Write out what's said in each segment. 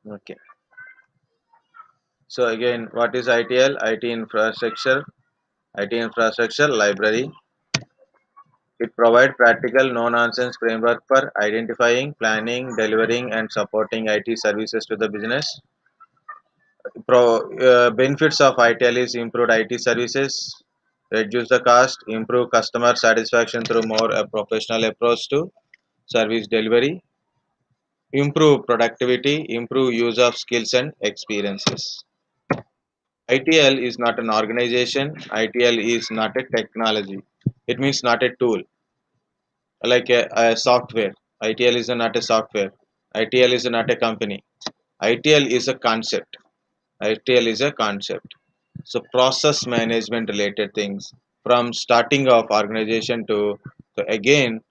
Okay. So again, what is ITL? IT infrastructure. IT infrastructure library. It provides practical, no-nonsense framework for identifying, planning, delivering, and supporting IT services to the business. Benefits of ITL is improved IT services, reduce the cost, improve customer satisfaction through more professional approach to service delivery, improve productivity, improve use of skills and experiences. ITL is not an organization. ITL is not a technology. It means not a tool like a software. ITL is not a software. ITL is not a company. ITL is a concept. ITL is a concept. So process management related things from starting of organization to again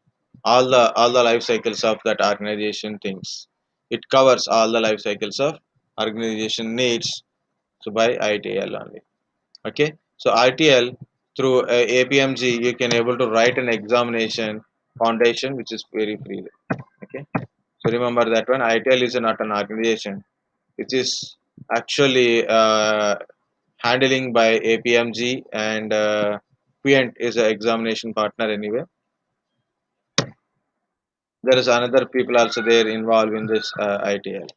all the life cycles of that organization things. It covers all the life cycles of organization needs. So by ITL only. Okay. So ITL through APMG you can able to write an examination foundation which is very free. Okay. So remember that one. ITL is not an organization. It is actually handling by APMG and Quient is an examination partner anyway. There is another people also there involved in this ITL.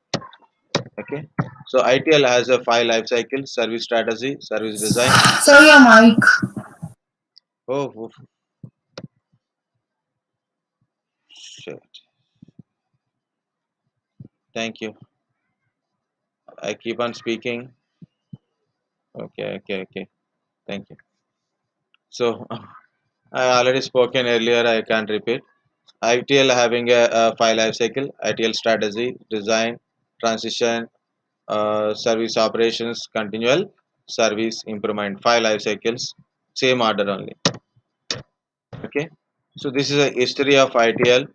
Okay, so ITL has a five life cycle: service strategy, service design. Sorry, your mic. Oh, oh, shit. Thank you. I keep on speaking. Okay, okay, okay. Thank you. So I already spoken earlier. I can't repeat. ITL having a five life cycle: ITL strategy, design, transition, service operations, continual service improvement. Five life cycles, same order only. Okay. So this is a history of ITL.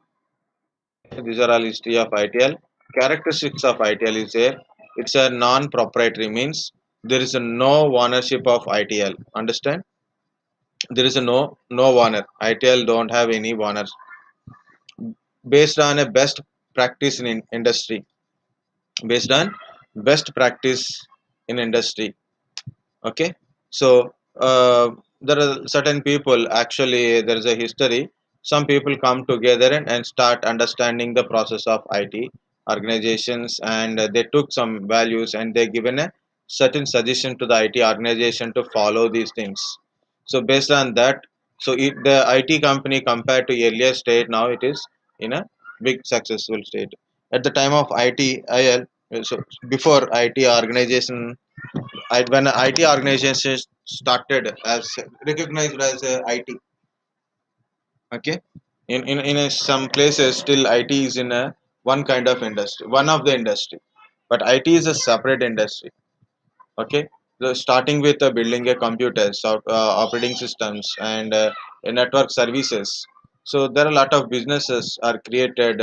These are all history of ITL. Characteristics of ITL is there. It's a non-proprietary means there is a no ownership of ITL. Understand? There is a no owner. ITL don't have any owners. Based on a best practice in industry. Based on best practice in industry. Okay, so there are certain people actually there is a history. Some people come together and start understanding the process of IT organizations, and they took some values and they given a certain suggestion to the IT organization to follow these things. So based on that, so the IT company compared to earlier state, now it is in a big successful state. At the time of ITIL, so before IT organization, when IT organization started as recognized as IT, okay, some places still IT is in a one kind of industry, one of the industry, but IT is a separate industry. Okay, so starting with building a computer, operating systems, and network services. So there are a lot of businesses are created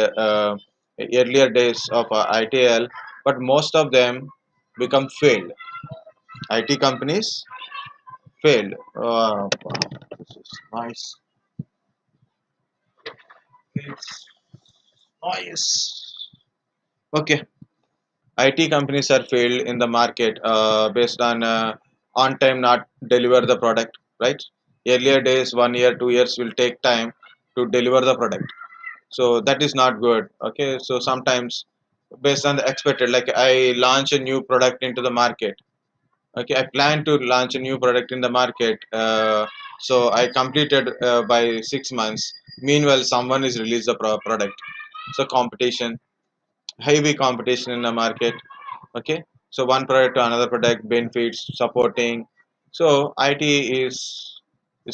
earlier days of ITL, but most of them become failed. IT companies failed. This is nice. It's nice. Okay. IT companies are failed in the market based on time not deliver the product, right? Earlier days, 1 year, 2 years will take time to deliver the product. So that is not good. Okay. So sometimes based on the expected, like I launch a new product into the market. Okay, I plan to launch a new product in the market. So I completed by 6 months. Meanwhile, someone is released the product. So competition, heavy competition in the market. Okay, so one product to another product, benefits, supporting. So IT is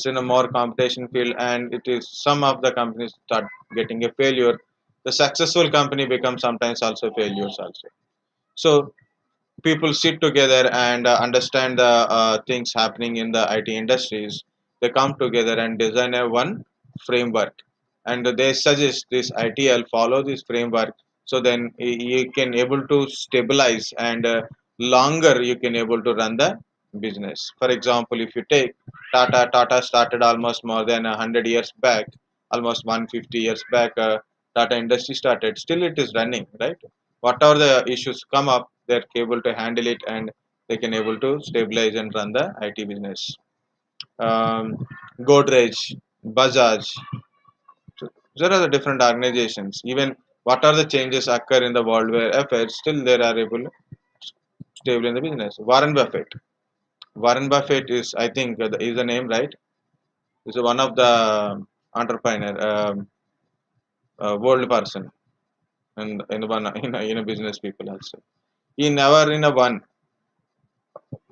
in a more competition field, and it is some of the companies start getting a failure. The successful company becomes sometimes also failures also. So people sit together and understand the things happening in the IT industries. They come together and design a one framework, and they suggest this ITL follow this framework. So then you can able to stabilize and longer you can able to run the business. For example, if you take Tata started almost more than 100 years back, almost 150 years back. Tata industry started. Still, it is running, right? whatever the issues come up, they're able to handle it and they can able to stabilize and run the IT business. um, Godrej, Bajaj, so there are the different organizations. Even what are the changes occur in the world where affairs, still they are able to stable in the business. Warren Buffett. Warren Buffett is, I think, is the name, right? Is one of the entrepreneur, world person, and in one in a business people also. He never in a one.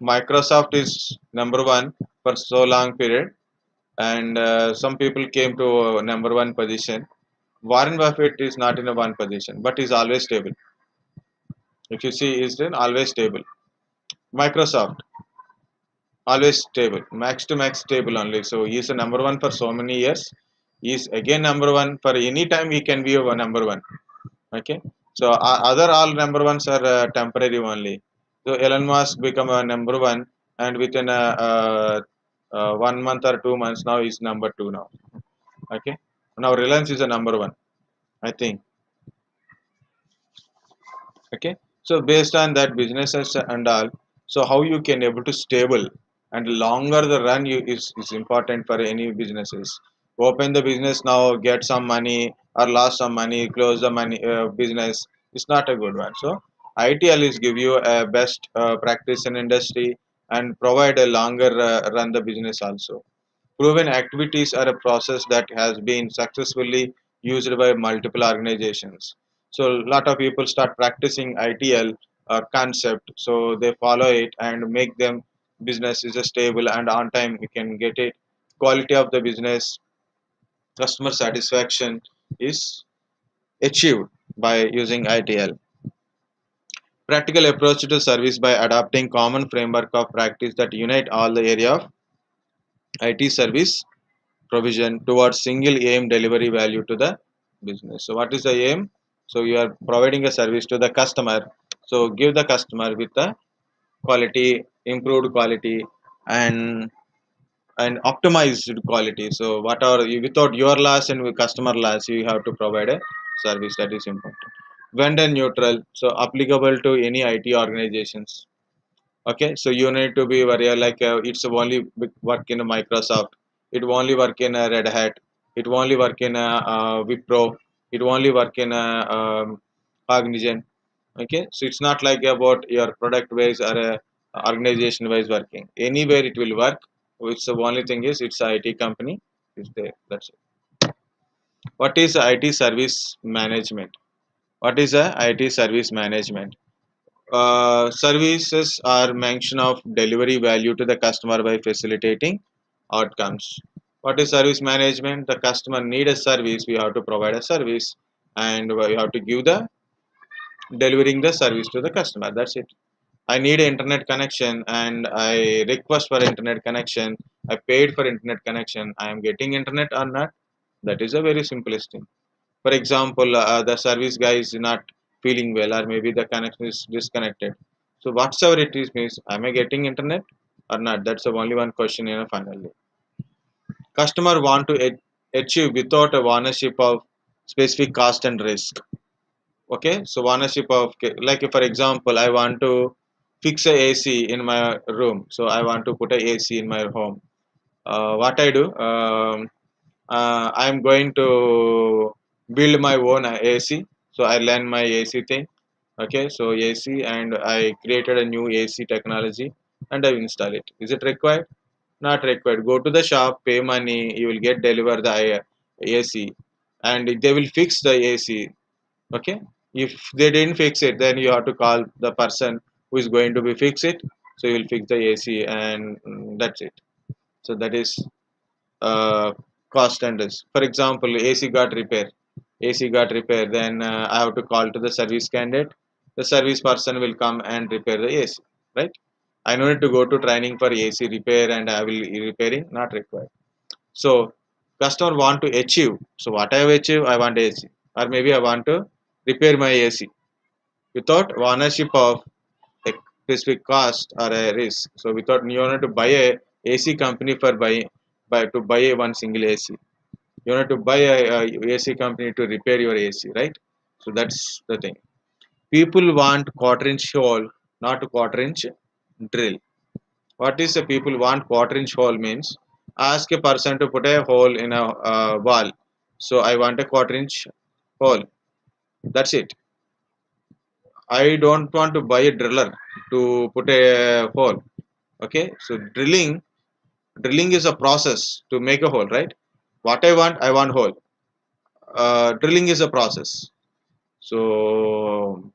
Microsoft is number one for so long period, and some people came to number one position. Warren Buffett is not in a one position, but is always stable. If you see, is then always stable. Microsoft always stable, max to max stable only. So he is a number one for so many years. He is again number one for any time. He can be a number one. Okay. So other all number ones are temporary only. So Elon Musk become a number one, and within 1 month or 2 months now he's number two now. Okay. Now Reliance is a number one, I think. Okay, so based on that businesses and all, so how you can able to stable and longer the run is important for any businesses. Open the business now, get some money or lost some money, close the money business, it's not a good one. So ITL is give you a best practice in industry and provide a longer run the business also. Proven activities are a process that has been successfully used by multiple organizations. So a lot of people start practicing ITL concept, so they follow it and make them business is a stable and on time. You can get it. Quality of the business, customer satisfaction is achieved by using ITL. Practical approach to service by adopting common framework of practice that unite all the area of IT service provision towards single aim delivery value to the business. So what is the aim? So you are providing a service to the customer. So give the customer with the quality, improved quality, and optimized quality. So whatever you, without your loss and with customer loss, you have to provide a service that is important. Vendor neutral, so applicable to any IT organizations. Okay, so you need to be very like it's only work in a Microsoft, it only work in a Red Hat, it only work in a Wipro, it only work in a Cognizant. Okay, so it's not like about your product wise or a organization wise working, anywhere it will work. Which the only thing is it's a IT company is there, that's it. What is IT service management? What is a IT service management? Services are mention of delivery value to the customer by facilitating outcomes. What is service management? The customer need a service, we have to provide a service, and we have to give the delivering the service to the customer. That's it. I need an internet connection and I request for internet connection. I paid for internet connection. I am getting internet or not? That is a very simplest thing. For example, the service guy is not feeling well, or maybe the connection is disconnected. So whatsoever it is means, am I getting internet or not? That's the only one question in a finally. Customer want to achieve without a ownership of specific cost and risk. Okay, so ownership of, like for example, I want to fix a AC in my room. So I want to put a AC in my home. What I do? I'm going to build my own AC. So I learn my AC thing. Okay, so AC, and I created a new AC technology and I install it. Is it required? Not required. Go to the shop, pay money, you will get deliver the AC, and they will fix the AC. Okay, if they didn't fix it, then you have to call the person who is going to be fix it. So you will fix the AC, and that's it. So that is uh, cost and risk. For example, AC got repair. AC got repair. Then I have to call to the service candidate. The service person will come and repair the AC. Right? I no need to go to training for AC repair and I will repairing. Not required. So customer want to achieve. So what I have achieved, I want AC, or maybe I want to repair my AC without ownership of a specific cost or a risk. So without you need to buy a AC company for buy to buy a one single AC. You need to buy a AC company to repair your AC, right? So that's the thing. People want quarter-inch hole, not a quarter-inch drill. What is the people want quarter-inch hole means? Ask a person to put a hole in a wall. So I want a quarter-inch hole. That's it. I don't want to buy a driller to put a hole. Okay, so drilling is a process to make a hole, right? What I want hole. Drilling is a process. So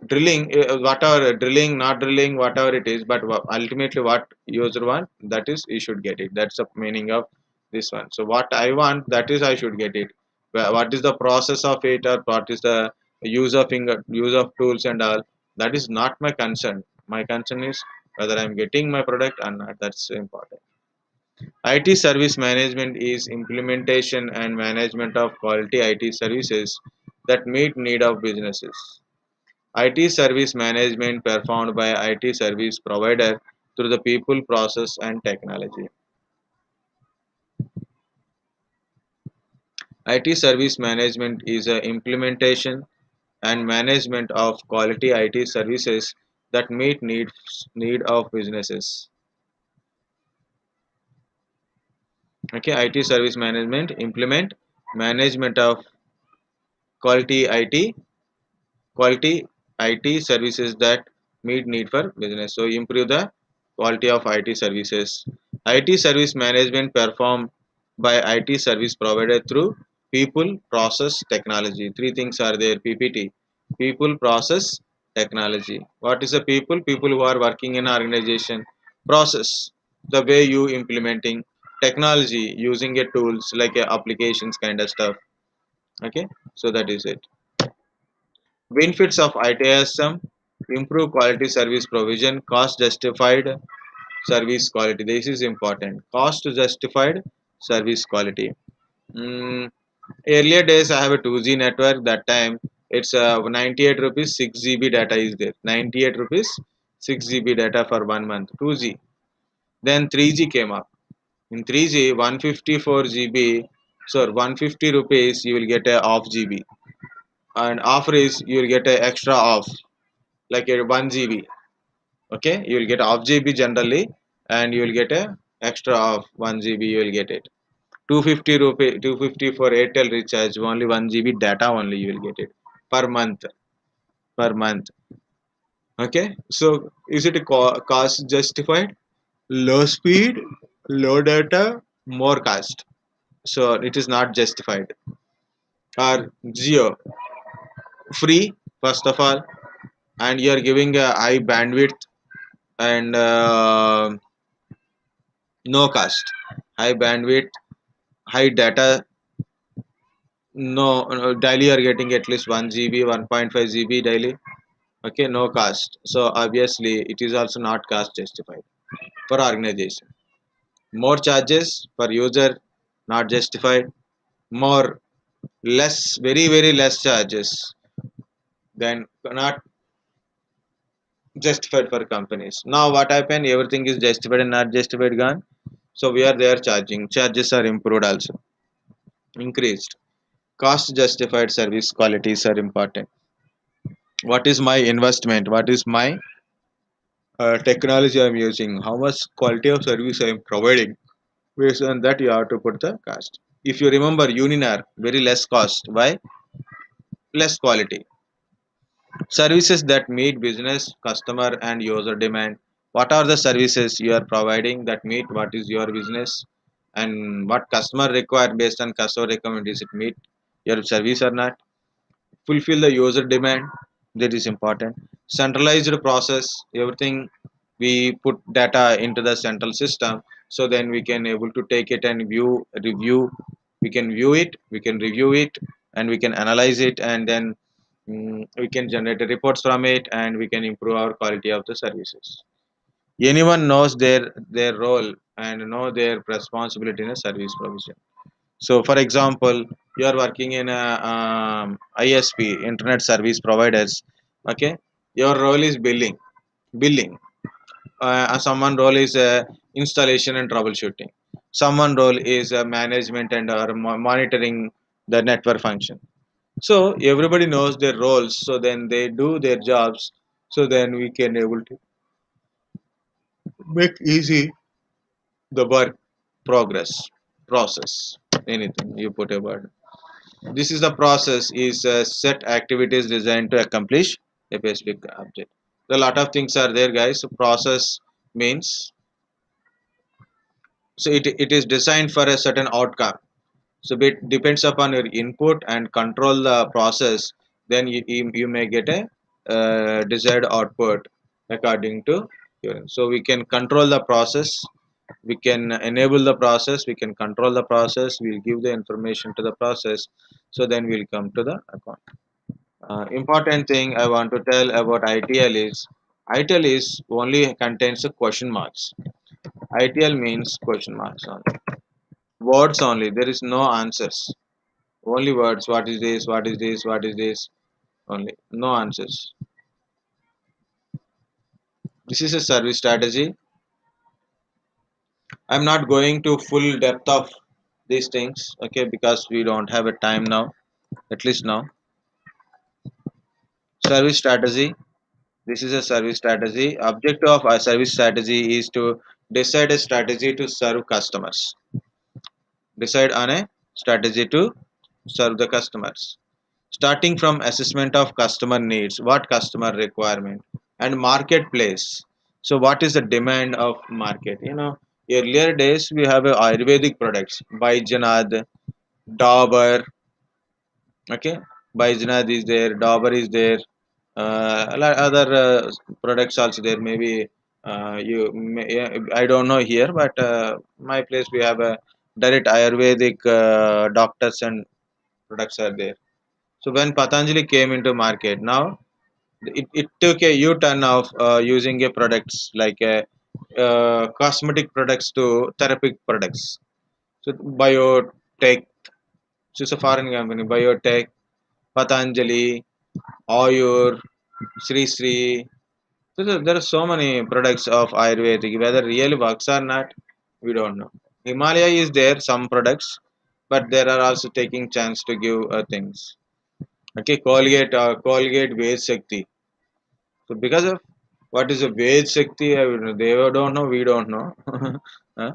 drilling, whatever drilling, not drilling, whatever it is, but ultimately what user want, that is you should get it. That's the meaning of this one. So what I want, that is I should get it. What is the process of it, or what is the use of tools and all, that is not my concern. My concern is whether I'm getting my product or not. That's important. IT service management is implementation and management of quality IT services that meet need of businesses. IT service management performed by IT service provider through the people, process and technology. IT service management is a implementation and management of quality IT services that meet need of businesses. Okay, IT service management implement management of quality IT services that meet need for business. So improve the quality of IT services. IT service management performed by IT service provider through people, process, technology. Three things are there. PPT. People, process, technology. What is the people? People who are working in an organization. Process. The way you implementing technology using a tools like applications kind of stuff. Okay. So that is it. Benefits of ITSM: improve quality service provision, cost justified service quality. This is important. Cost justified service quality. Mm, Earlier days I have a 2G network. That time it's 98 rupees 6 GB data is there. 98 rupees 6 GB data for 1 month. 2G. Then 3G came up. In 3G 154 GB. So 150 rupees you will get a off GB, and offer is you will get a extra off like a 1 GB. Okay, you will get off GB generally, and you will get a extra of 1 GB. You will get it. 250 rupee, 250 for Airtel recharge. Only 1 GB data only you will get it per month. Per month. Okay, so is it a cost justified? Low speed, low data, more cost. So it is not justified. Or Geo, free first of all, and you are giving a high bandwidth and no cost, high bandwidth, high data. No, daily you are getting at least 1 GB, 1.5 GB daily. Okay, no cost. So obviously it is also not cost justified for organization. More charges for user, not justified. More, less, very less charges than not justified for companies. Now what happened? Everything is justified and not justified gone. So we are there charging. Charges are improved also, increased. Cost justified service qualities are important. What is my investment? What is my technology I'm using? How much quality of service I'm providing? Based on that, you have to put the cost. If you remember, Uninar very less cost. Why? Less quality. Services that meet business, customer, and user demand. What are the services you are providing that meet what is your business and what customer require based on customer requirement? Is it meet your service or not? Fulfill the user demand, that is important. Centralized process, everything we put data into the central system, so then we can able to take it and review. We can view it, we can review it, and we can analyze it, and then we can generate reports from it, and we can improve our quality of the services. Anyone knows their role and know their responsibility in a service provision. So, for example, you are working in a ISP, Internet Service Providers. Okay, your role is billing. Someone role is installation and troubleshooting. Someone role is management and or monitoring the network function. So everybody knows their roles, so then they do their jobs, so then we can able to make easy the work progress process, anything you put a word. This is the process is set activities designed to accomplish a specific object. A lot of things are there, guys. So process means, so it is designed for a certain outcome. So it depends upon your input and control the process, then you may get a desired output according to your. So we can control the process, we can enable the process, we can control the process, we'll give the information to the process, so then we'll come to the account. Important thing I want to tell about ITL is, ITL is only contains the question marks. ITL means question marks only. Words only. There is no answers. Only words. What is this? What is this? What is this? Only. No answers. This is a service strategy. I'm not going to full depth of these things, okay, because we don't have a time now. At least now. Service strategy. This is a service strategy. Objective of a service strategy is to decide a strategy to serve customers. Decide on a strategy to serve the customers. Starting from assessment of customer needs, what customer requirement, and marketplace. So what is the demand of market? Earlier days we have Ayurvedic products, Baijanad, Dabur, okay, Baijanad is there, Dabur is there, other products also there. Maybe yeah, I don't know here, but my place we have a direct Ayurvedic doctors and products are there. So when Patanjali came into market, now it took a U-turn of using a products like cosmetic products to therapeutic products. So biotech, so it's a foreign company, biotech, Patanjali, Ayur, Sri Sri. So there are so many products of Ayurvedic. Whether really works or not, we don't know. Himalaya is there some products, but there are also taking chance to give things. Okay, Colgate Ved Shakti. So because of what is a Ved Shakti, I don't know. They don't know, we don't know. Huh?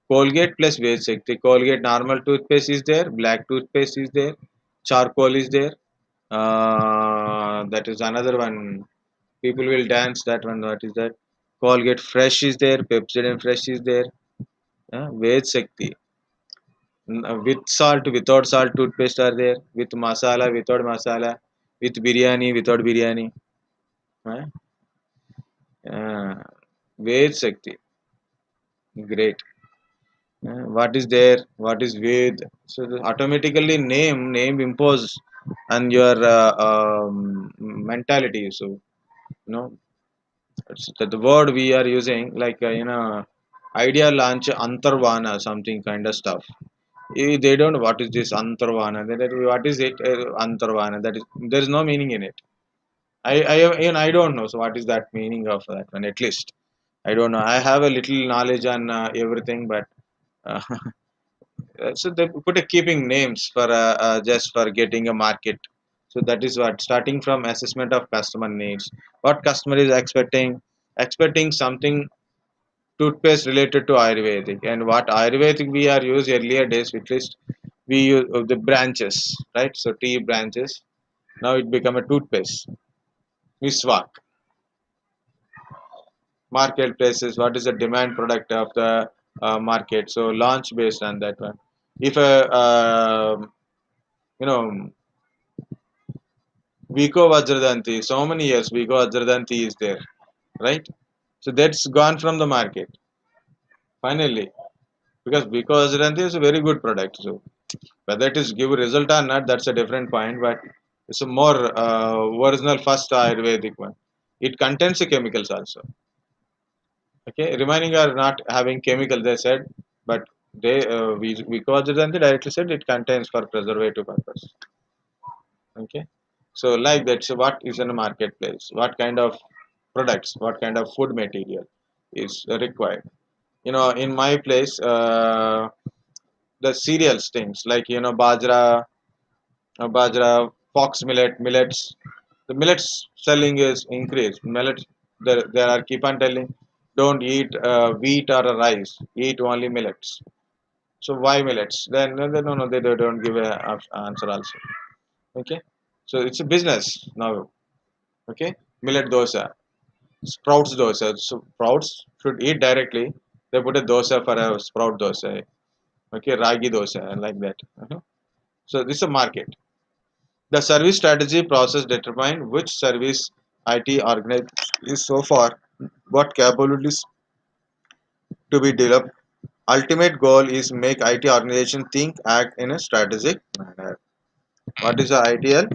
Colgate plus Ved Shakti. Colgate normal toothpaste is there, black toothpaste is there, charcoal is there. That is another one. People will dance that one. What is that? Colgate Fresh is there, Pepsodent Fresh is there. Ved Shakti. With salt, without salt toothpaste are there. With masala, without masala. With biryani, without biryani. Uh, uh, Ved Shakti. Great. What is there? What is Ved? So automatically name impose on your mentality. So it's the word we are using, like idea launch antarvana, something kind of stuff. They don't know what is this antarvana. What is it? Antarvana. That is, there is no meaning in it. Even I don't know. So what is that meaning of that one? At least I don't know. I have a little knowledge on everything, but uh, so they put a keeping names for just for getting a market. So that is what, starting from assessment of customer needs, what customer is expecting something toothpaste related to Ayurvedic, and what Ayurvedic we are used earlier days, at least we use the branches, right? So tea branches, now it become a toothpaste. Miswak. Marketplaces, what is the demand product of the market? So launch based on that one. If a you know Vico Vajradanti, so many years Vico Vajradanti is there, right? So that's gone from the market finally, because Vico Vajradanti is a very good product. So whether it is give result or not, that's a different point. But it's a more original first Ayurvedic one. It contains the chemicals also. Okay, remaining are not having chemical. They said, but Vico Vajradanti directly said it contains for preservative purpose. Okay, so like that. So what is in a marketplace? What kind of products, what kind of food material is required? In my place, the cereals things like bajra, fox millets. The millets selling is increased. Millets, there are keep on telling, don't eat wheat or rice. Eat only millets. So why millets? Then no, they don't give a answer also. Okay, so it's a business now. Okay, millet dosa, sprouts dosa. So sprouts should eat directly. They put a dosa for a sprout dosa. Okay, ragi dosa like that. So this is a market. The service strategy process determine which service IT organization is so far, what capabilities to be developed. Ultimate goal is make IT organization think, act in a strategic manner. What is the ITL?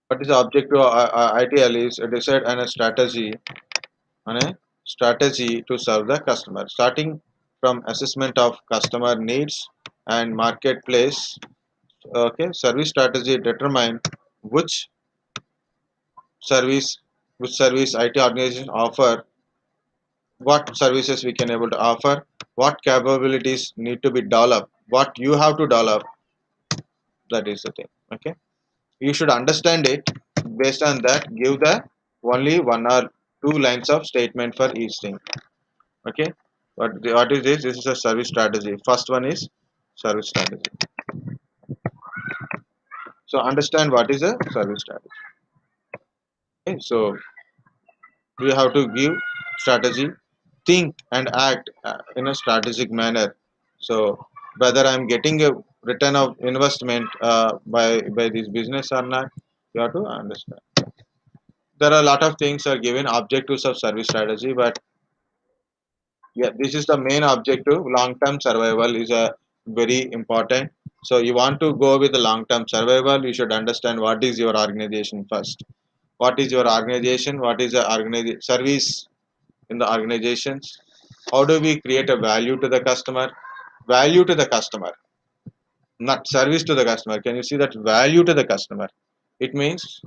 What is the objective of ITL is a decide on a strategy to serve the customer, starting from assessment of customer needs and marketplace. Okay, service strategy determine which service service IT organization offer, what services we can able to offer, what capabilities need to be developed, what you have to develop. That is the thing. Okay, you should understand it. Based on that, give the only one or two lines of statement for each thing. Okay, what is this? This is a service strategy. First one is service strategy. So understand what is a service strategy. Okay, so we have to give strategy, think and act in a strategic manner. So whether I'm getting a return of investment by this business or not, you have to understand. There are a lot of things are given objectives of service strategy, but yeah, this is the main objective. Long term survival is a very important. So you want to go with the long term survival, you should understand what is your organization first. What is your organization? What is the service in the organizations? How do we create a value to the customer? Value to the customer, not service to the customer. Can you see that value to the customer? It means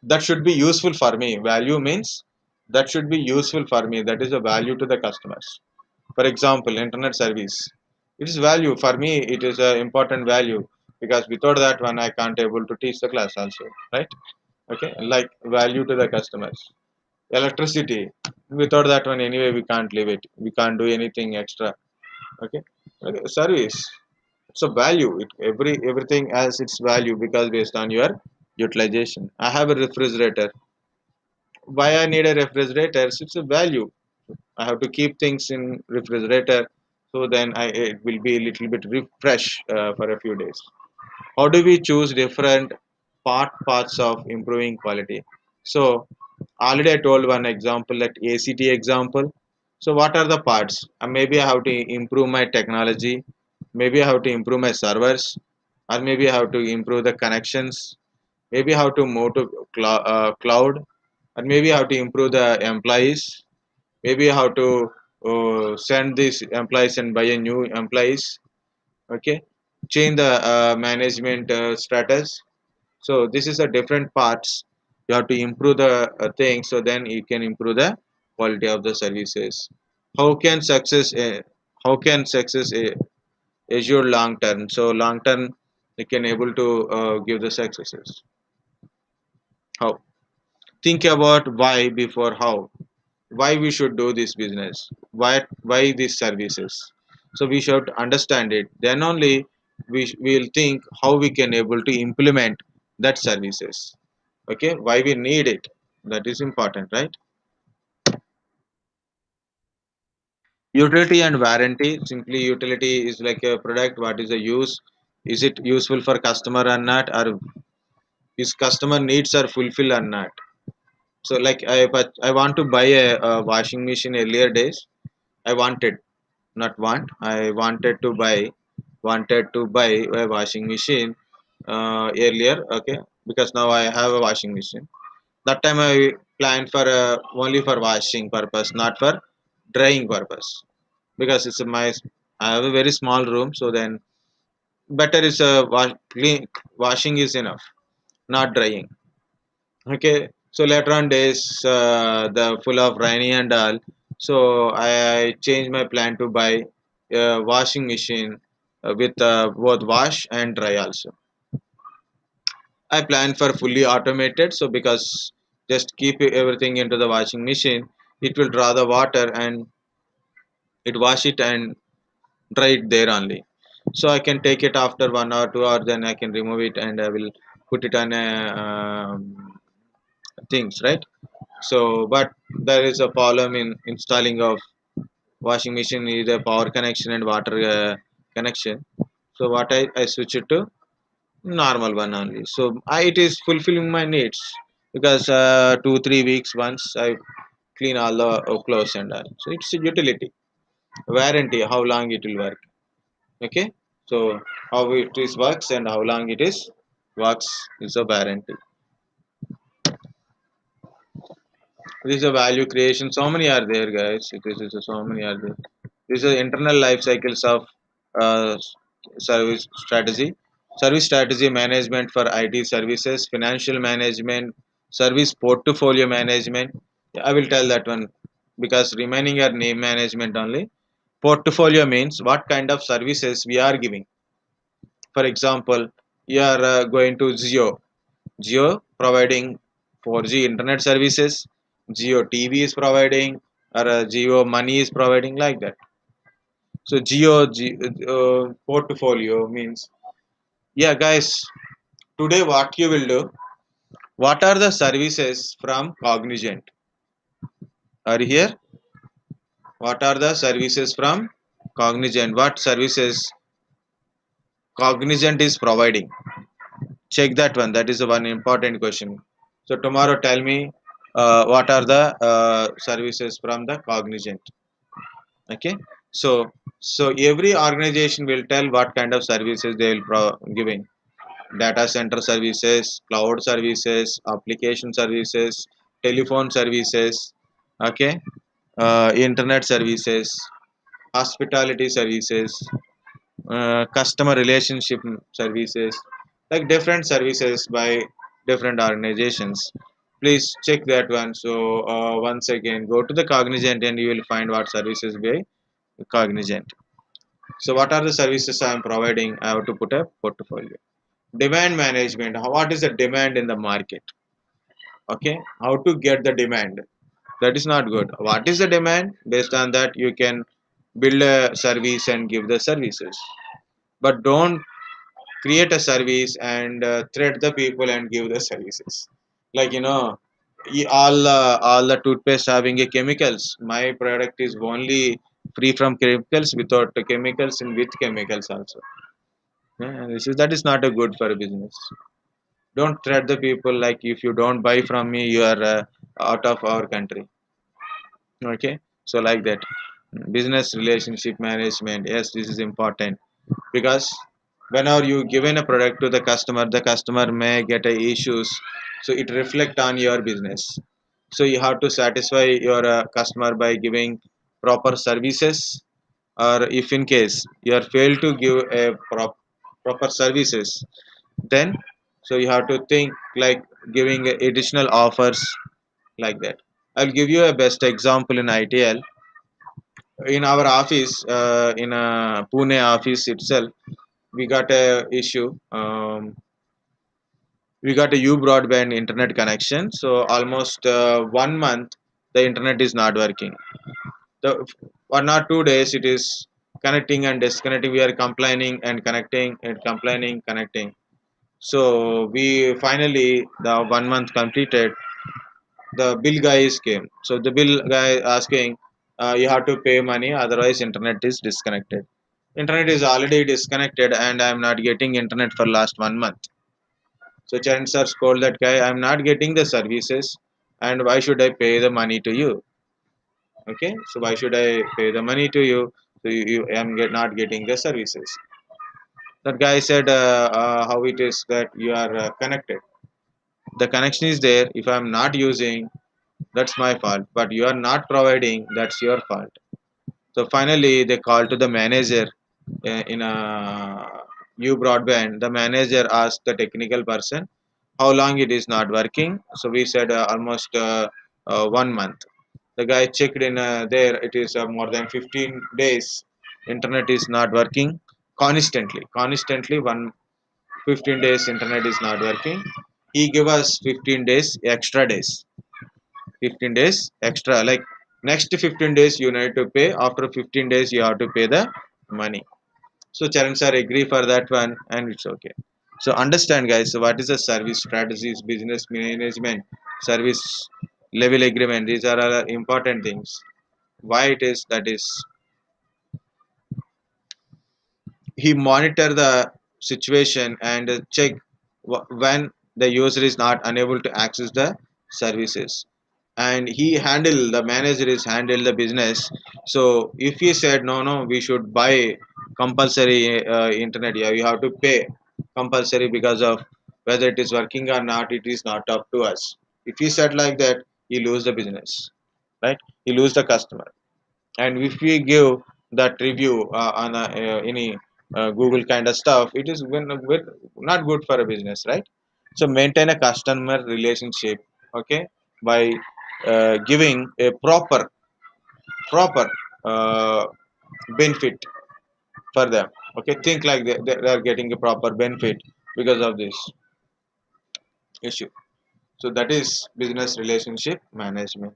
that should be useful for me. Value means that should be useful for me. That is a value to the customers. For example, internet service. It is value for me. It is an important value because without that one I can't able to teach the class also, right? Okay, like value to the customers. Electricity. Without that one anyway we can't live it. We can't do anything extra. Okay, okay. Service, it's a value. Everything has its value because based on your utilization. I have a refrigerator. Why I need a refrigerator? It's a value. I have to keep things in refrigerator, so then it will be a little bit refresh for a few days. How do we choose different parts of improving quality? So already I told one example, that ACT example. So what are the parts? Maybe I have to improve my technology, maybe I have to improve my servers, or maybe I have to improve the connections, maybe I have to move to cloud, or maybe I have to improve the employees, maybe I have to send these employees and buy a new employees. Okay, change the management status. So this is a different parts. You have to improve the thing, so then you can improve the quality of the services. How can success assure long term? So long term you can able to give the successes. How? Think about why before how. Why we should do this business, why these services. So we should understand it, then only will think how we can able to implement that services. Okay, why we need it, that is important, right? Utility and warranty. Simply utility is like a product, what is the use, is it useful for customer or not, or his customer needs are fulfilled or not. So like but I want to buy a washing machine. Earlier days I wanted, not want, I wanted to buy a washing machine earlier. Okay, because now I have a washing machine. That time I planned for only for washing purpose, not for drying purpose, because it's my, I have a very small room. So then better is washing is enough, not drying. Okay, so later on days, the full of rainy and all. So I changed my plan to buy. washing machine with both wash and dry also. I plan for fully automated, so because just keep everything into the washing machine, it will draw the water and it wash it and dry it there only. So I can take it after 1 or 2 hours, then I can remove it and I will put it on a things, right? So, but there is a problem in installing of washing machine is a power connection and water connection. So what I switch it to normal one only. So it is fulfilling my needs because 2 3 weeks once I clean all the clothes and all. So it's a utility warranty how long it will work. Okay, so how it is works and how long it is works is a warranty. This is a value creation. So many are there, guys. This is so many are there. This is internal life cycles of uh, service strategy. Service strategy management for IT services, financial management, service portfolio management. I will tell that one because remaining your name management only. Portfolio means what kind of services we are giving. For example, you are going to Geo. Geo providing 4G internet services. Geo TV is providing, or Geo Money is providing like that. So portfolio means, yeah, guys. Today, what you will do? What are the services from Cognizant? Are you here? What are the services from Cognizant? What services Cognizant is providing? Check that one. That is the one important question. So tomorrow, tell me what are the services from the Cognizant. Okay. So every organization will tell what kind of services they will giving. Data center services, cloud services, application services, telephone services. Okay. Internet services, hospitality services, customer relationship services, like different services by different organizations. Please check that one. So once again, go to the Cognizant and you will find what services by Cognizant. So what are the services I am providing? I have to put a portfolio. Demand management. What is the demand in the market? Okay, how to get the demand? That is not good. What is the demand? Based on that, you can build a service and give the services. But don't create a service and threat the people and give the services. Like all the toothpaste having a chemicals. My product is only free from chemicals, without the chemicals and with chemicals also. Yeah, that is not a good for a business. Don't threat the people like if you don't buy from me, you are out of our country. Okay, so like that. Business relationship management. Yes, this is important because whenever you given a product to the customer may get a issues, so it reflect on your business. So you have to satisfy your customer by giving proper services, or if in case you are failed to give a proper services, then so you have to think like giving additional offers like that. I'll give you a best example in ITL. In our office, in Pune office itself, we got a issue. We got a U broadband internet connection, so almost 1 month the internet is not working. The 1 or 2 days it is connecting and disconnecting. We are complaining and connecting and complaining, connecting. So we finally, the 1 month completed, the bill guys came. So the bill guy asking, you have to pay money, otherwise internet is disconnected. Internet is already disconnected and I am not getting internet for last 1 month. So chancellor scold that guy, I am not getting the services and why should I pay the money to you? Okay, so why should I pay the money to you? So you am not getting the services. That guy said, how it is that you are connected. The connection is there. If I am not using, that's my fault. But you are not providing, that's your fault. So finally, they called to the manager in a U broadband. The manager asked the technical person how long it is not working. So we said almost 1 month. The guy checked in there. It is more than 15 days. internet is not working constantly, one 15 days internet is not working, he give us 15 days extra days, 15 days extra, like next 15 days you need to pay, after 15 days you have to pay the money. So Charan sir agree for that one, and it's okay. So understand guys, so what is the service strategies, business management, service level agreement, these are all important things. Why it is that is, he monitor the situation and check when the user is not unable to access the services, and he handle, the manager is handle the business. So if he said no, no, we should buy compulsory internet, yeah, you have to pay compulsory, because of whether it is working or not, it is not up to us. If he said like that, he lose the business, right? He lose the customer. And if we give that review on any Google kind of stuff, it is not good for a business, right? So maintain a customer relationship, okay, by giving a proper uh, benefit for them. Okay, think like they are getting a proper benefit because of this issue. So that is business relationship management.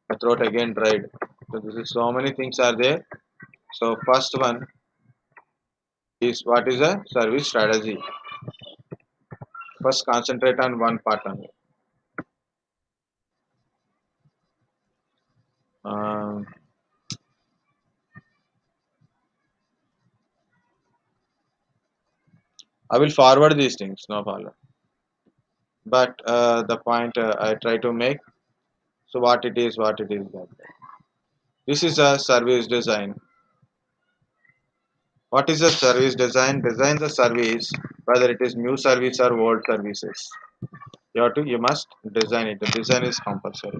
My throat again dried. So this is, so many things are there. So first one is, what is a service strategy. First concentrate on one part only. Um, I will forward these things, no problem. But the point I try to make, so what it is that. This is a service design. What is a service design? Design the service, whether it is new service or old services. You must design it. The design is compulsory.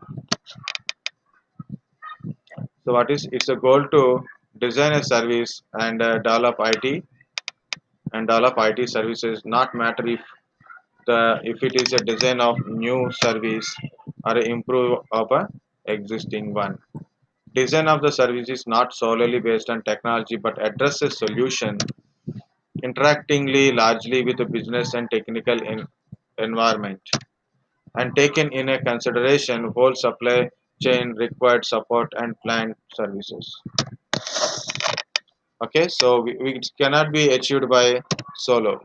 So what is, it's a goal to design a service and develop IT services. Not matter if it is a design of new service or improve of a existing one. Design of the service is not solely based on technology but addresses solution interactingly largely with the business and technical environment, and taken in a consideration whole supply chain required support and planned services. Okay, so it cannot be achieved by solo.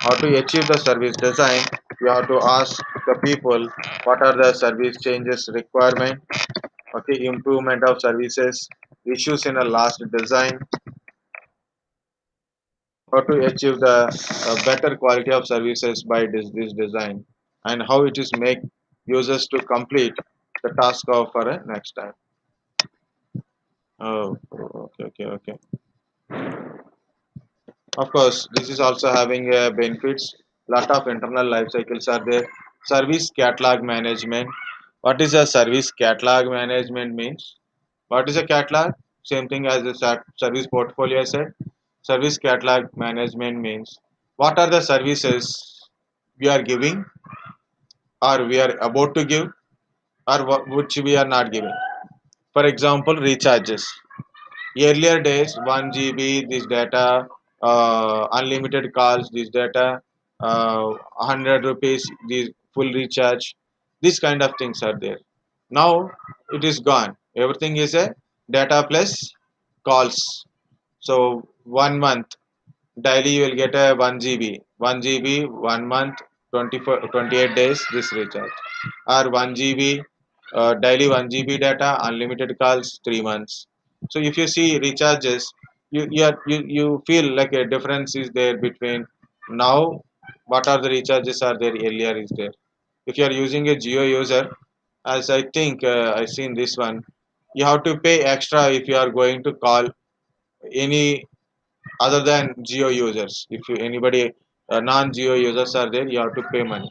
How to achieve the service design? You have to ask the people what are the service changes requirement, okay, improvement of services, issues in a last design, how to achieve the better quality of services by this design, and how it is make users to complete the task of for a next time. Oh, okay, okay, okay. Of course, this is also having benefits. Lot of internal life cycles are there. Service catalog management. What is a service catalog management means? What is a catalog? Same thing as the service portfolio I said. Service catalog management means what are the services we are giving, or we are about to give, or which we are not giving. For example, recharges. Earlier days, 1 GB this data, unlimited calls this data, 100 rupees this full recharge. These kind of things are there. Now it is gone. Everything is a data plus calls. So 1 month daily you will get a 1 GB. 1 GB 1 month, 24, 28 days this recharge. Or 1 GB daily 1 GB data, unlimited calls 3 months. So if you see recharges, you feel like a difference is there between now what are the recharges are there earlier is there. If you are using a Geo user, as I think I seen this one, you have to pay extra if you are going to call any other than Geo users. If you, anybody non-Geo users are there, you have to pay money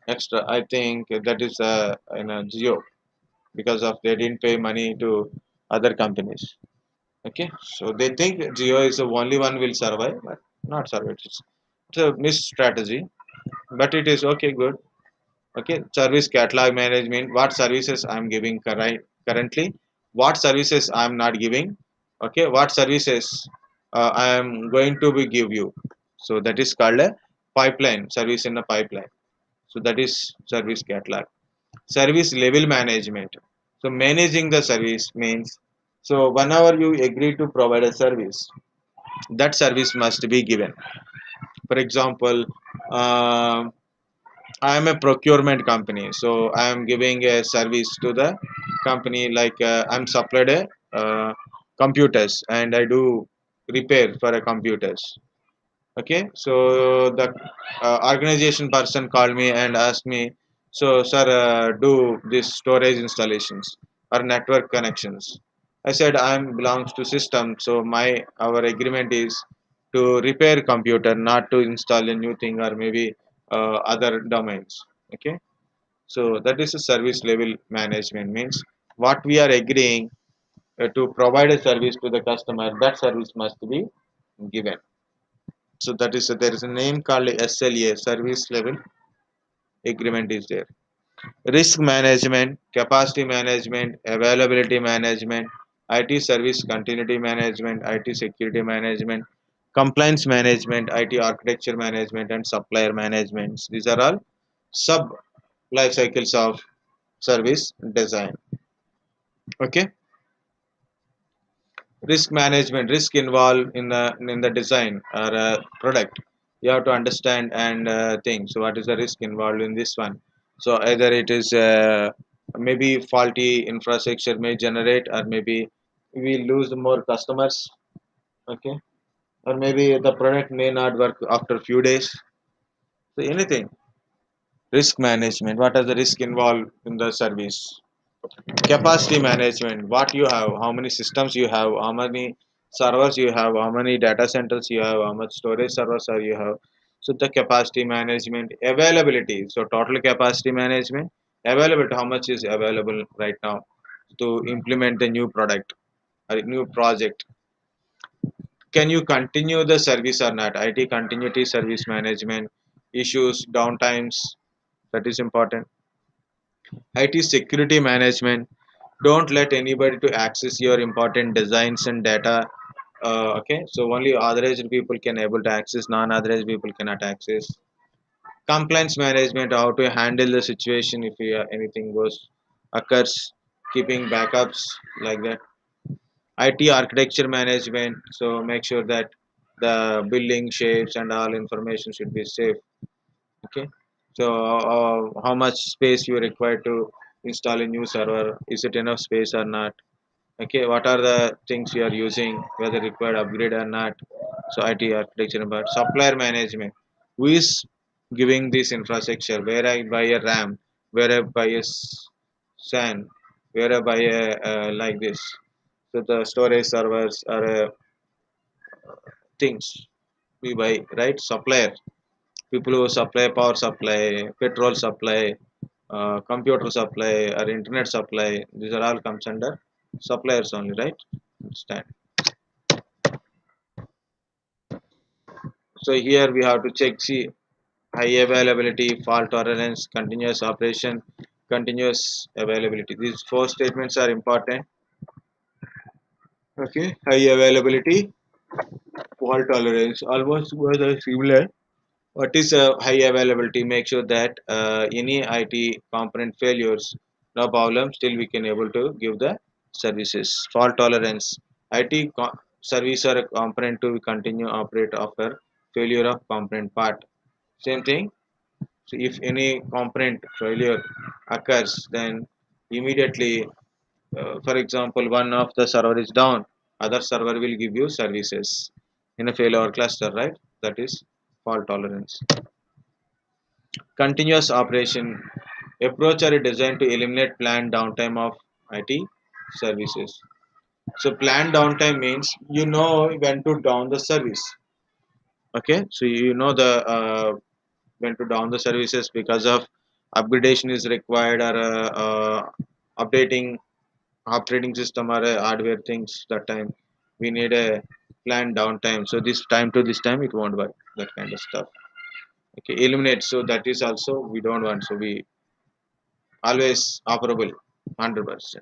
extra. I think that is in a Geo, because of they didn't pay money to other companies. Okay, so they think Geo is the only one will survive, but not survive. It's a missed strategy, but it is okay, good. Okay, service catalog management. What services I'm giving currently? what services I am not giving, okay, what services I am going to be give you. So that is called a pipeline, service in a pipeline. So that is service catalog. Service level management. So managing the service means, so whenever you agree to provide a service, that service must be given. For example, um I am a procurement company, so I am giving a service to the company, like I'm supplied a computers and I do repair for a computers. Okay, so the organization person called me and asked me, so sir, do this storage installations or network connections. I said I am belongs to system, so my our agreement is to repair computer, not to install a new thing or maybe other domains. Okay, so that is a service level management, means what we are agreeing to provide a service to the customer, that service must be given. So that is there is a name called SLA, service level agreement is there. Risk management, capacity management, availability management, IT service continuity management, IT security management, compliance management, IT architecture management, and supplier management. These are all sub life cycles of service design. Okay, risk management, risk involved in the design or product, you have to understand and think, so what is the risk involved in this one. So either it is maybe faulty infrastructure may generate, or maybe we lose more customers. Okay, or maybe the product may not work after few days. So anything, risk management, what are the risk involved in the service. Capacity management, what you have, how many systems you have, how many servers you have, how many data centers you have, how much storage servers are you have. So the capacity management. Availability, so total capacity management. Availability, how much is available right now to implement the new product or new project. Can you continue the service or not, IT continuity service management. Issues, downtimes, that is important. IT security management, don't let anybody to access your important designs and data. Okay, so only authorized people can able to access, non-authorized people cannot access. Compliance management, how to handle the situation if anything goes occurs, keeping backups like that. IT architecture management, so make sure that the building shapes and all information should be safe. Okay, so how much space you require to install a new server, is it enough space or not. Okay, what are the things you are using, whether required upgrade or not. So IT architecture. But supplier management, who is giving this infrastructure, where I buy a RAM, where I buy a SAN, where I buy a like this. So the storage servers are things we buy, right? Supplier, people who supply power supply, petrol supply, computer supply or internet supply, these are all comes under suppliers only, right? Understand. So here we have to check, see, high availability, fault tolerance, continuous operation, continuous availability, these four statements are important. Okay, high availability, fault tolerance, almost were similar. What is high availability? Make sure that any IT component failures, no problem, still we can able to give the services. Fault tolerance, IT service or a component to continue operate after failure of component part. Same thing. So if any component failure occurs, then immediately, for example, one of the server is down, other server will give you services in a failover cluster, right? That is fault tolerance. Continuous operation, approach are designed to eliminate planned downtime of IT services. So planned downtime means you know when to down the service. Okay, so you know the when to down the services because of upgradation is required, or updating operating system or hardware things. That time we need a planned downtime. So this time to this time it won't work. That kind of stuff. Okay, eliminate. So that is also we don't want. So we always operable 100%.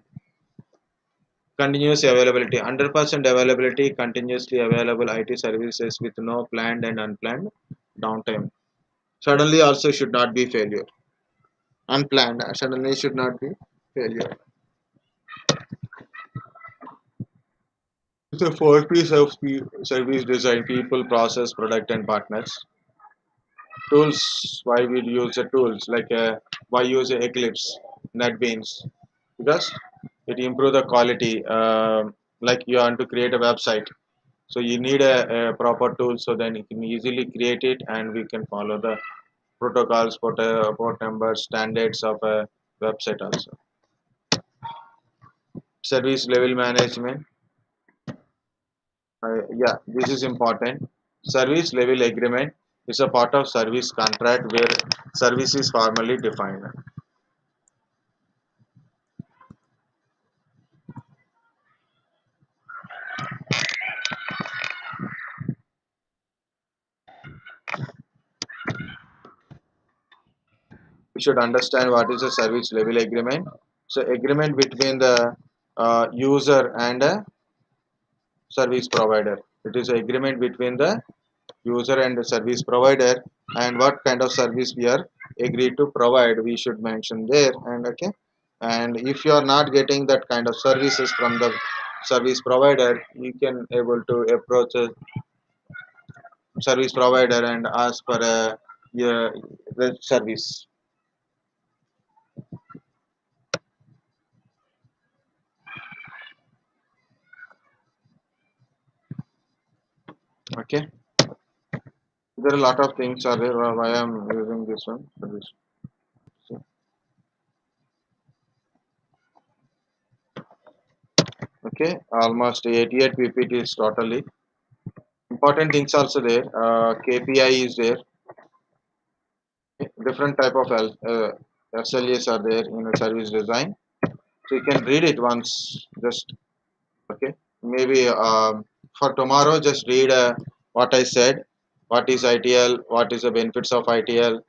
Continuous availability, 100% availability, continuously available IT services with no planned and unplanned downtime. Suddenly also should not be failure. Unplanned suddenly should not be failure. So four piece of service design: people, process, product, and partners. Tools. Why we use the tools like why use Eclipse, NetBeans? Because it improve the quality. Like you want to create a website, so you need a proper tool so then you can easily create it and we can follow the protocols, port numbers, standards of a website also. Service level management. Yeah, this is important. Service level agreement is a part of service contract where service is formally defined. We should understand what is a service level agreement. So agreement between the user and a service provider. It is an agreement between the user and the service provider, and what kind of service we are agreed to provide we should mention there. And okay, and if you are not getting that kind of services from the service provider, you can able to approach a service provider and ask for a, yeah, the service. Okay, there are a lot of things are there why I'm using this one for this. So, okay, almost 88 ppts totally. Important things also there. KPI is there. Different type of SLAs are there in a service design. So you can read it once. Just okay. Maybe for tomorrow, just read what I said. What is ITL? What is the benefits of ITL?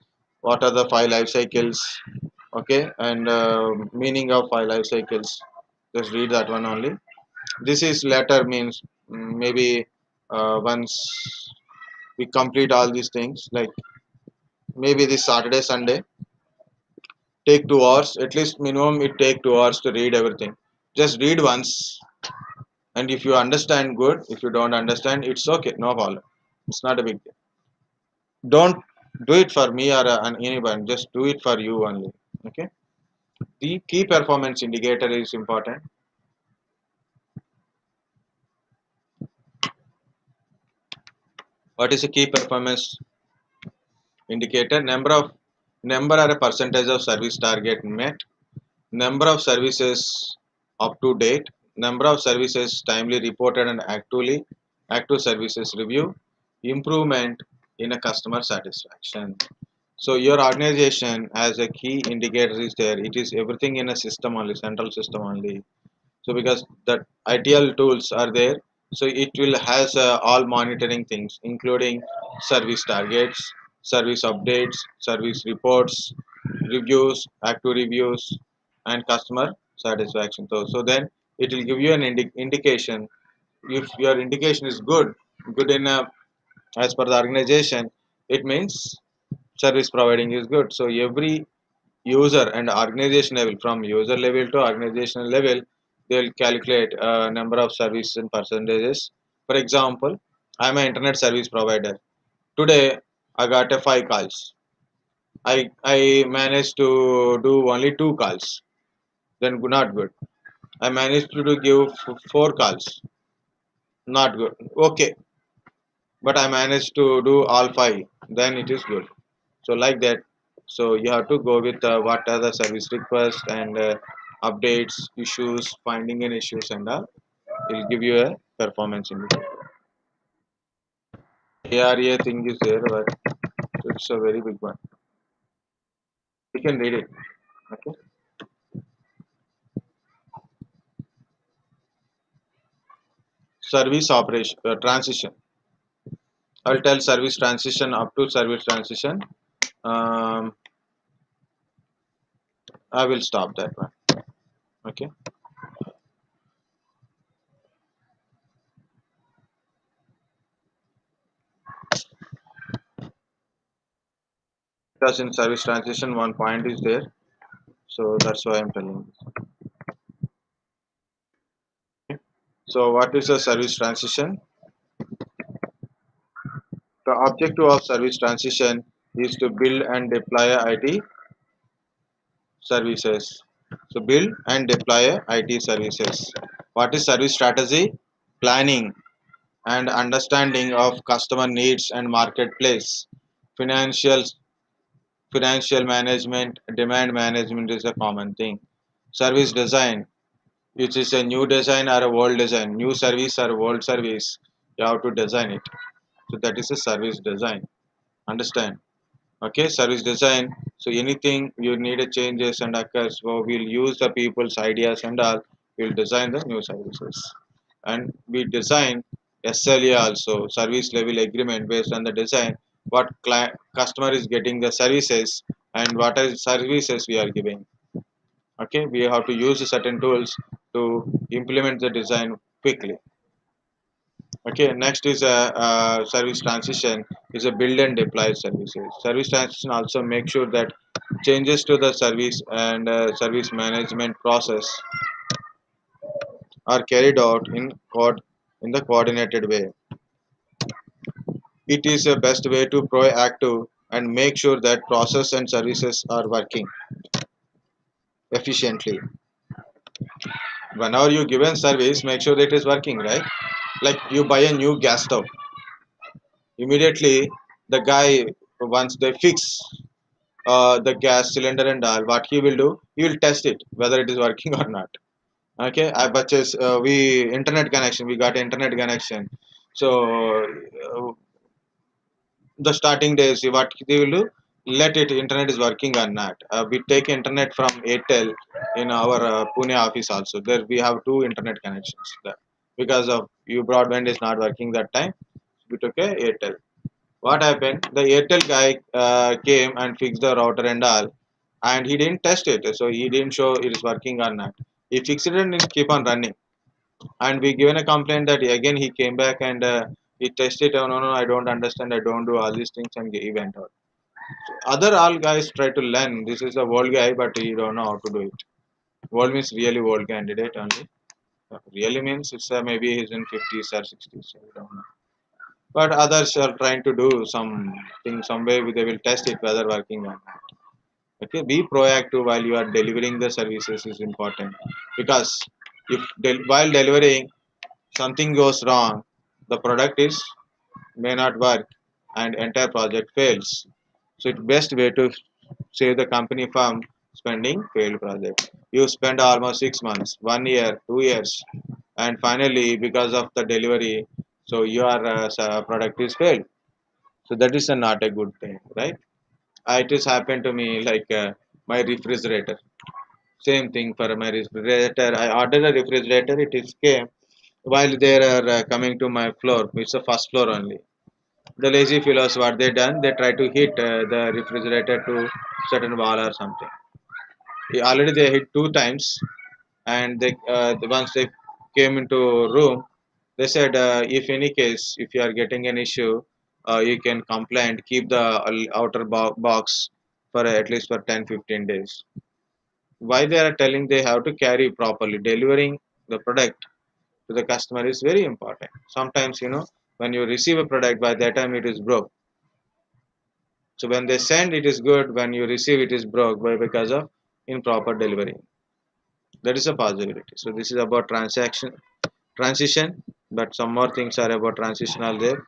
What are the five life cycles? Okay, and meaning of five life cycles. Just read that one only. This is later means maybe once we complete all these things, like maybe this Saturday, Sunday, take 2 hours at least minimum. It take 2 hours to read everything. Just read once, and if you understand, good. If you don't understand, it's okay, no problem. It's not a big deal. Don't do it for me or anyone. Just do it for you only. Okay. The key performance indicator is important. What is a key performance indicator? Number or a percentage of service target met, number of services up to date, number of services timely reported and active services review, improvement in a customer satisfaction. So your organization as a key indicator is there. It is everything in a system only, central system only. So because the ITL tools are there, so it will has all monitoring things, including service targets, service updates, service reports, reviews, active reviews, and customer satisfaction. So then it will give you an indication. If your indication is good enough as per the organization, it means service providing is good. So every user and organization level, from user level to organizational level, they'll calculate a number of services in percentages. For example, I'm an internet service provider. Today I got a 5 calls. I managed to do only 2 calls. Then not good. I managed to give 4 calls. Not good. Okay, but I managed to do all five. Then it is good. So like that. So you have to go with what are the service requests and updates, issues, finding an issues, and all. It will give you a performance indicator. ARA thing is there, but it's a very big one. You can read it. Okay. Service operation transition. I'll tell service transition up to service transition. Um, I will stop that one. Okay. Because in service transition, one point is there, so that's why I'm telling you. So, what is a service transition? The objective of service transition is to build and deploy IT services. So, build and deploy IT services. What is service strategy? Planning and understanding of customer needs and marketplace. Financial financial management, demand management is a common thing. Service design, which is a new design or a old design, new service or old service, you have to design it. So that is a service design. Understand? Okay, service design. So anything you need a changes and occurs, so we'll use the people's ideas and all. We'll design the new services, and we design SLA also, service level agreement, based on the design. What client customer is getting the services and what are the services we are giving. Okay, we have to use certain tools to implement the design quickly. Okay, next is a service transition is a build and deploy services. Service transition also make sure that changes to the service and service management process are carried out in the coordinated way. It is a best way to proactive and make sure that process and services are working efficiently. Whenever you given service, make sure that it is working, right? Like you buy a new gas stove, immediately the guy, once they fix the gas cylinder and all, what he will do, he will test it whether it is working or not. Okay, I purchase we internet connection, we got internet connection. So the starting days, what they will do, let it internet is working or not. We take internet from Airtel in our Pune office also. There we have two internet connections there. Because of you broadband is not working that time, we took a Airtel. What happened, the Airtel guy came and fixed the router and all, and he didn't test it, so he didn't show it is working or not. He fixed it and it keep on running, and we given a complaint that again he came back and he tested. Oh, no, I don't understand, I don't do all these things, and he went out. Other all guys try to learn. This is a world guy, but he don't know how to do it. World means really world candidate only. Really means it's maybe he's in 50s or 60s, so we don't know. But others are trying to do something some way, they will test it whether working or not. Okay, be proactive while you are delivering the services is important, because if while delivering something goes wrong, the product is may not work and entire project fails. So it's best way to save the company from spending failed project. You spend almost 6 months, 1 year, 2 years, and finally because of the delivery, so your product is failed. So that is not a good thing, right? It has happened to me like my refrigerator. Same thing for my refrigerator. I ordered a refrigerator. It is came while they are coming to my floor. It's the first floor only. The lazy fellows, what they done? They try to hit the refrigerator to certain wall or something. Already they hit two times, and once they came into room, they said if any case, if you are getting an issue, you can complain. Keep the outer box for at least for 10-15 days. Why they are telling they have to carry properly? Delivering the product to the customer is very important. Sometimes when you receive a product, by that time it is broke. So when they send, it is good. When you receive, it is broke by because of improper delivery. That is a possibility. So this is about transition, but some more things are about transition are there.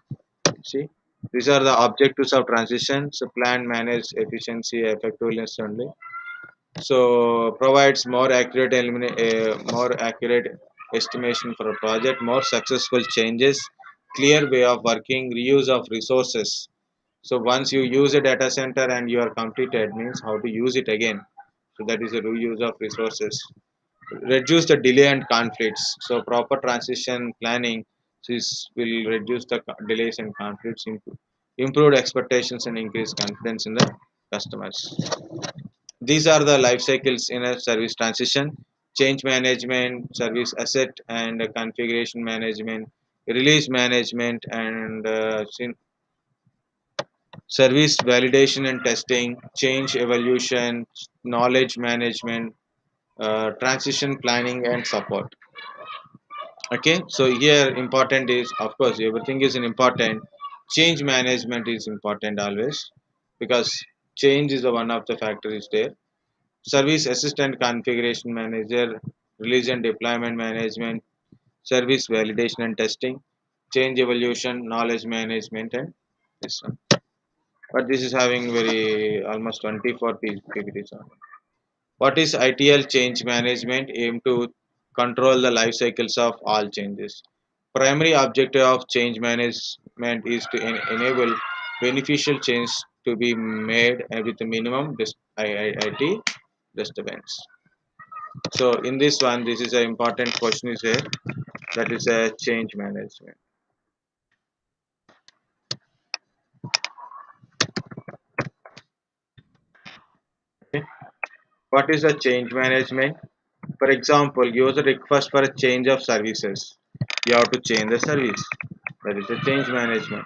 See, these are the objectives of transition. So plan, manage, efficiency, effectiveness only. So provides more accurate estimation for a project, more successful changes, clear way of working, reuse of resources. So once you use a data center and you are completed, means how to use it again. So that is a reuse of resources. Reduce the delay and conflicts. So proper transition planning will reduce the delays and conflicts, improve expectations and increase confidence in the customers. These are the life cycles in a service transition: change management, service asset and configuration management, release management, and service validation and testing, change evolution, knowledge management, transition planning and support. Okay, so here important is, of course, everything is an important. Change management is important always, because change is the one of the factors there. Service assistant configuration manager, release and deployment management, service validation and testing, change evolution, knowledge management, and this one. But this is having very almost 24 PPTs on. What is ITL change management? Aim to control the life cycles of all changes. Primary objective of change management is to enable beneficial change to be made with the minimum IT disturbance. So in this one, this is an important question is here, that is a change management. Okay. What is a change management? For example, user request for a change of services. You have to change the service. That is a change management.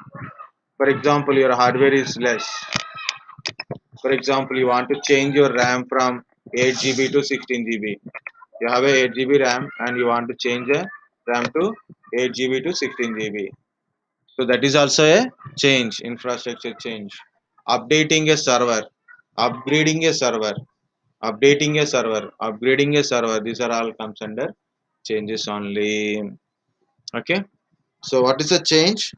For example, your hardware is less. For example, you want to change your RAM from 8 GB to 16 GB. You have a 8 GB RAM and you want to change the RAM to 8 GB to 16 GB. So that is also a change, infrastructure change. Updating a server, upgrading a server, updating a server, upgrading a server. These are all comes under changes only. Okay. So what is a change?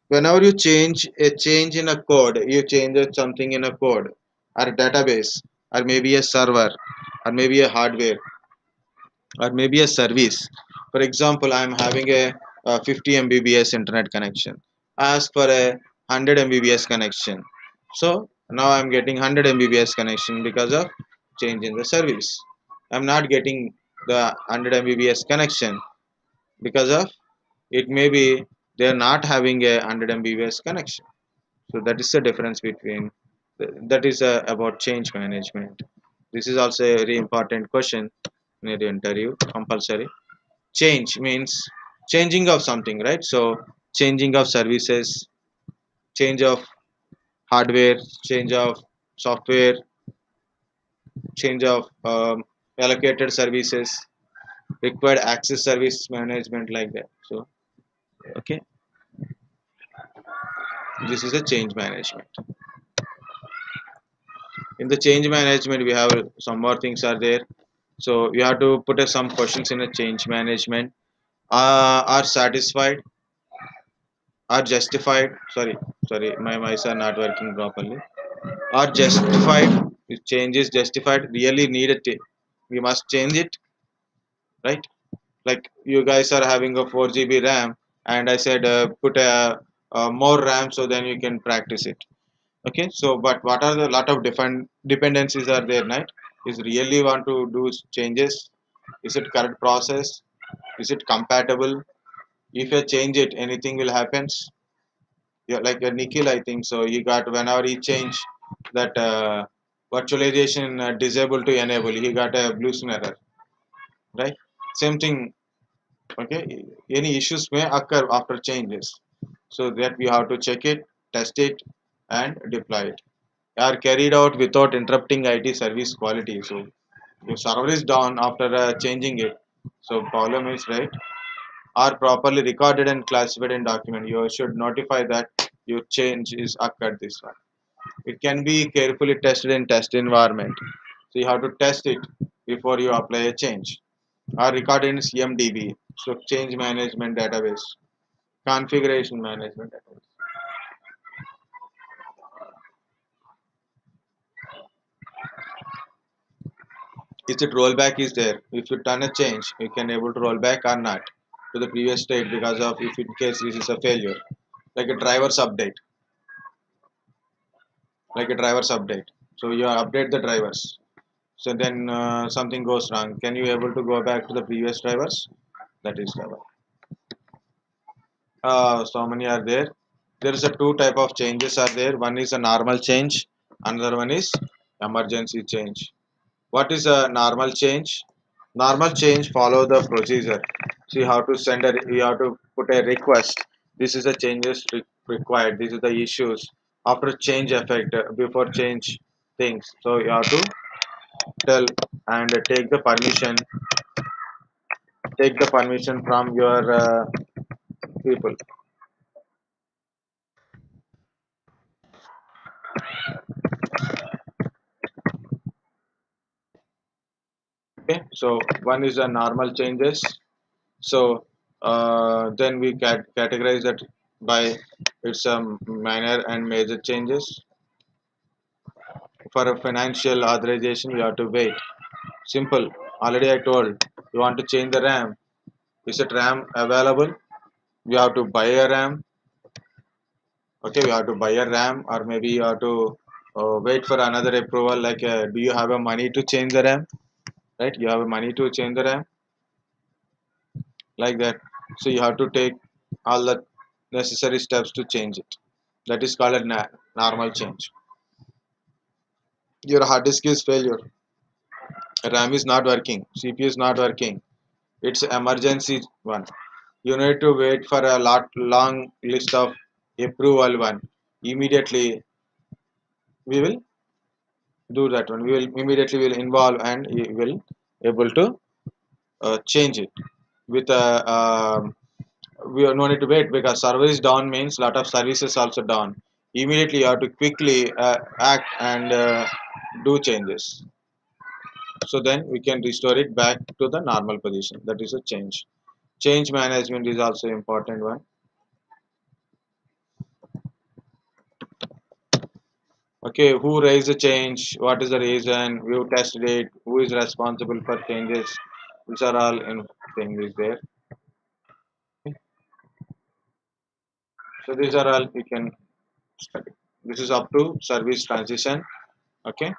Whenever you change in a code, you change something in a code or database or maybe a server or maybe a hardware or maybe a service. For example, I'm having a 50 Mbps internet connection. I ask for a 100 Mbps connection. So now I'm getting 100 Mbps connection because of change in the service. I'm not getting the 100 Mbps connection because of it may be they're not having a 100 Mbps connection. So that is the difference between that is about change management. This is also a very important question in the interview, compulsory. Change means changing of something, right? So changing of services, change of hardware, change of software, change of allocated services, required access service management, like that. So okay, this is a change management. In the change management we have some more things are there. So you have to put some questions in a change management. Are satisfied, are justified, sorry, my mice are not working properly. Are justified, if change is justified, really needed it, we must change it, right? Like you guys are having a 4 GB RAM and I said put a more RAM so then you can practice it. Okay, so but what are the lot of different dependencies are there, right? Is really want to do changes, is it correct process, is it compatible? If you change it, anything will happen. Yeah, like a Nikhil, I think so. He got whenever he changed that virtualization disabled to enable, he got a blue screen error, right? Same thing. Okay, any issues may occur after changes, so that we have to check it, test it, and deploy it. Are carried out without interrupting IT service quality. So your server is down after changing it. So problem is, right, are properly recorded and classified in document. You should notify that your change is occurred this one. It can be carefully tested in test environment. So you have to test it before you apply a change. Are recorded in CMDB. So change management database. Configuration management database. Is it rollback is there? If you done a change, you can able to roll back or not to the previous state because of if in case this is a failure. Like a driver's update. Like a driver's update. So you update the drivers. So then something goes wrong. Can you able to go back to the previous drivers? That is driver. So many are there. There is a two type of changes are there. One is a normal change. Another one is emergency change. What is a normal change? Normal change follow the procedure. So you have to send a, you have to put a request. This is the changes required. These are the issues. after change effect, before change things. So you have to tell and take the permission from your people. Okay, so one is a normal changes. So then we categorize that by its minor and major changes. For a financial authorization, you have to wait. Simple. Already I told you want to change the RAM. Is it RAM available? You have to buy a RAM. Okay, you have to buy a RAM, or maybe you have to wait for another approval. Like, do you have a money to change the RAM? Right? You have a money to change the RAM, like that. So you have to take all the necessary steps to change it. That is called a normal change. Your hard disk is failure. RAM is not working. CPU is not working. It's emergency one. You need to wait for a long list of approval one. Immediately we will do that one. We will immediately will involve and we will able to change it with a. We are no need to wait because service down means lot of services also down. Immediately you have to quickly act and do changes. So then we can restore it back to the normal position. That is a change. Change management is also important one. Okay, who raised the change? What is the reason? Who tested it? Who is responsible for changes? These are all in things there. So these are all we can study. This is up to service transition. Okay,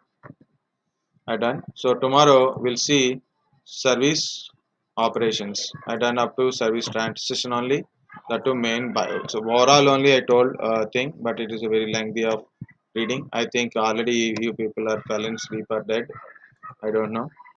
I done. So tomorrow we'll see service operations. I done up to service transition only. The two main bio. So overall only I told thing, but it is a very lengthy of reading. I think already you people are fell in sleep or dead. I don't know.